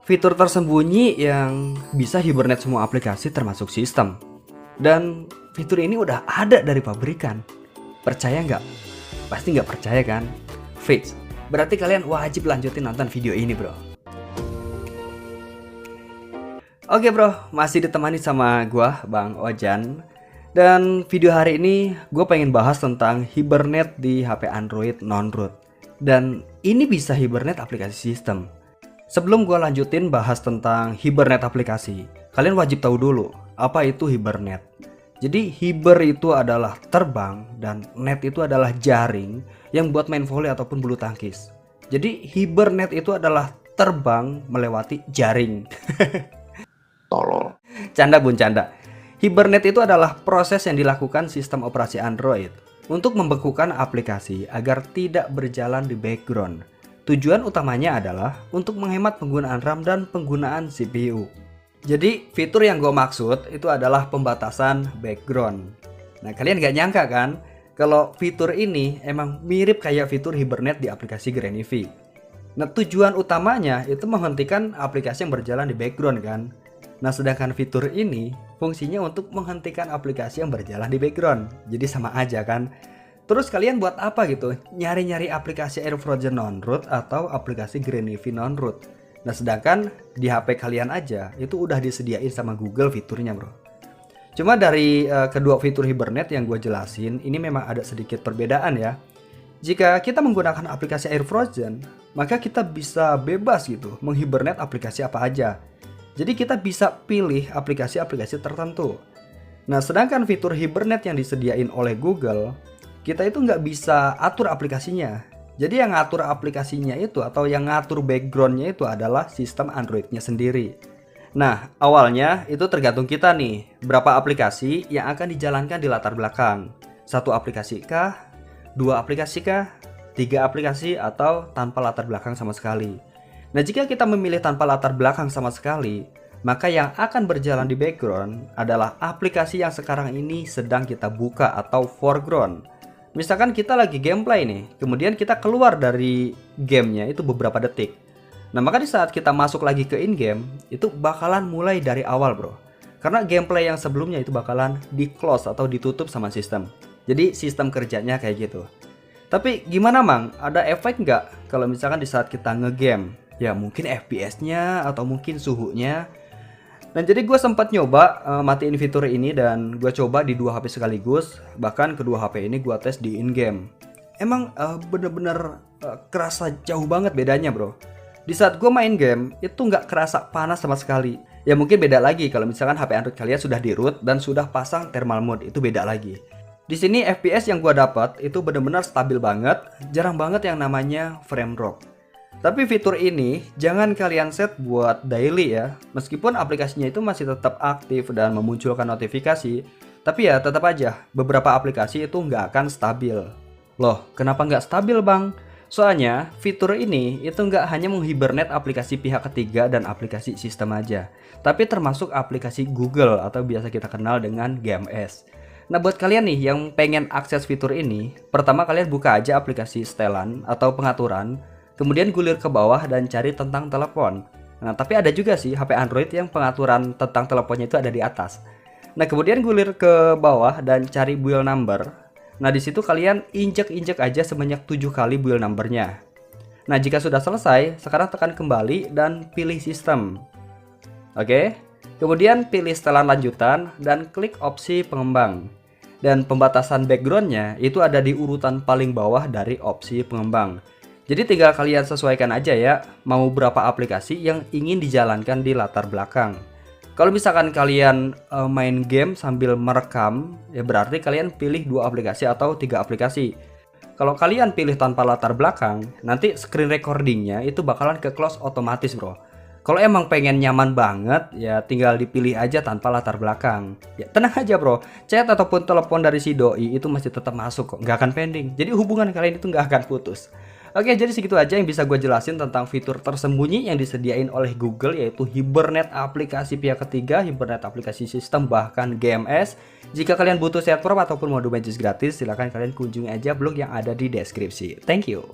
fitur tersembunyi yang bisa hibernate semua aplikasi termasuk sistem. Dan fitur ini udah ada dari pabrikan. Percaya nggak? Pasti nggak percaya kan? Fix. Berarti kalian wajib lanjutin nonton video ini bro. Oke bro, masih ditemani sama gua Bang Ojan. Dan video hari ini gue pengen bahas tentang hibernate di HP Android non-root. Dan ini bisa hibernate aplikasi sistem. Sebelum gue lanjutin bahas tentang hibernate aplikasi, kalian wajib tahu dulu apa itu hibernate. Jadi hiber itu adalah terbang dan net itu adalah jaring yang buat main volley ataupun bulu tangkis. Jadi hibernate itu adalah terbang melewati jaring. Tolol. Canda bun canda. Hibernate itu adalah proses yang dilakukan sistem operasi Android untuk membekukan aplikasi agar tidak berjalan di background. Tujuan utamanya adalah untuk menghemat penggunaan RAM dan penggunaan CPU. Jadi fitur yang gue maksud itu adalah pembatasan background. Nah kalian gak nyangka kan kalau fitur ini emang mirip kayak fitur hibernate di aplikasi Granivi. Nah tujuan utamanya itu menghentikan aplikasi yang berjalan di background kan. Nah sedangkan fitur ini fungsinya untuk menghentikan aplikasi yang berjalan di background. Jadi sama aja kan. Terus kalian buat apa gitu? Nyari-nyari aplikasi AirFrozen non-root atau aplikasi Granivi non-root. Nah sedangkan di HP kalian aja itu udah disediain sama Google fiturnya bro. Cuma dari kedua fitur hibernate yang gue jelasin ini memang ada sedikit perbedaan ya. Jika kita menggunakan aplikasi AirFrozen, maka kita bisa bebas gitu menghibernate aplikasi apa aja. Jadi kita bisa pilih aplikasi-aplikasi tertentu. Nah sedangkan fitur hibernate yang disediain oleh Google, kita itu nggak bisa atur aplikasinya. Jadi yang ngatur aplikasinya itu atau yang ngatur backgroundnya itu adalah sistem Androidnya sendiri. Nah awalnya itu tergantung kita nih, berapa aplikasi yang akan dijalankan di latar belakang. Satu aplikasi kah? Dua aplikasi kah? Tiga aplikasi atau tanpa latar belakang sama sekali. Nah jika kita memilih tanpa latar belakang sama sekali, maka yang akan berjalan di background adalah aplikasi yang sekarang ini sedang kita buka atau foreground. Misalkan kita lagi gameplay nih, kemudian kita keluar dari gamenya itu beberapa detik. Nah maka di saat kita masuk lagi ke in-game, itu bakalan mulai dari awal bro. Karena gameplay yang sebelumnya itu bakalan di close atau ditutup sama sistem. Jadi sistem kerjanya kayak gitu. Tapi gimana mang, ada efek nggak kalau misalkan di saat kita ngegame? Ya mungkin FPS-nya atau mungkin suhunya. Dan jadi gue sempat nyoba matiin fitur ini dan gue coba di dua HP sekaligus. Bahkan kedua HP ini gue tes di in-game. Emang bener-bener kerasa jauh banget bedanya bro. Di saat gue main game itu nggak kerasa panas sama sekali. Ya mungkin beda lagi kalau misalkan HP Android kalian sudah di root dan sudah pasang thermal mode, itu beda lagi. Di sini FPS yang gue dapat itu bener-bener stabil banget. Jarang banget yang namanya frame drop. Tapi fitur ini jangan kalian set buat daily ya. Meskipun aplikasinya itu masih tetap aktif dan memunculkan notifikasi, tapi ya tetap aja beberapa aplikasi itu nggak akan stabil. Loh, kenapa nggak stabil bang? Soalnya fitur ini itu nggak hanya menghibernate aplikasi pihak ketiga dan aplikasi sistem aja, tapi termasuk aplikasi Google atau biasa kita kenal dengan GMS. Nah buat kalian nih yang pengen akses fitur ini, pertama kalian buka aja aplikasi setelan atau pengaturan. Kemudian gulir ke bawah dan cari tentang telepon. Nah, tapi ada juga sih HP Android yang pengaturan tentang teleponnya itu ada di atas. Nah, kemudian gulir ke bawah dan cari build number. Nah, di situ kalian injek-injek aja sebanyak 7 kali build numbernya. Nah, jika sudah selesai, sekarang tekan kembali dan pilih sistem. Oke. Kemudian pilih setelan lanjutan dan klik opsi pengembang. Dan pembatasan backgroundnya itu ada di urutan paling bawah dari opsi pengembang. Jadi tinggal kalian sesuaikan aja ya, mau berapa aplikasi yang ingin dijalankan di latar belakang. Kalau misalkan kalian main game sambil merekam, ya berarti kalian pilih 2 aplikasi atau 3 aplikasi. Kalau kalian pilih tanpa latar belakang, nanti screen recordingnya itu bakalan ke close otomatis bro. Kalau emang pengen nyaman banget, ya tinggal dipilih aja tanpa latar belakang. Ya tenang aja bro, chat ataupun telepon dari si doi itu masih tetap masuk kok, nggak akan pending. Jadi hubungan kalian itu nggak akan putus. Oke, jadi segitu aja yang bisa gue jelasin tentang fitur tersembunyi yang disediain oleh Google, yaitu hibernate aplikasi pihak ketiga, hibernate aplikasi sistem, bahkan GMS. Jika kalian butuh set prop ataupun mode magis gratis, silahkan kalian kunjungi aja blog yang ada di deskripsi. Thank you.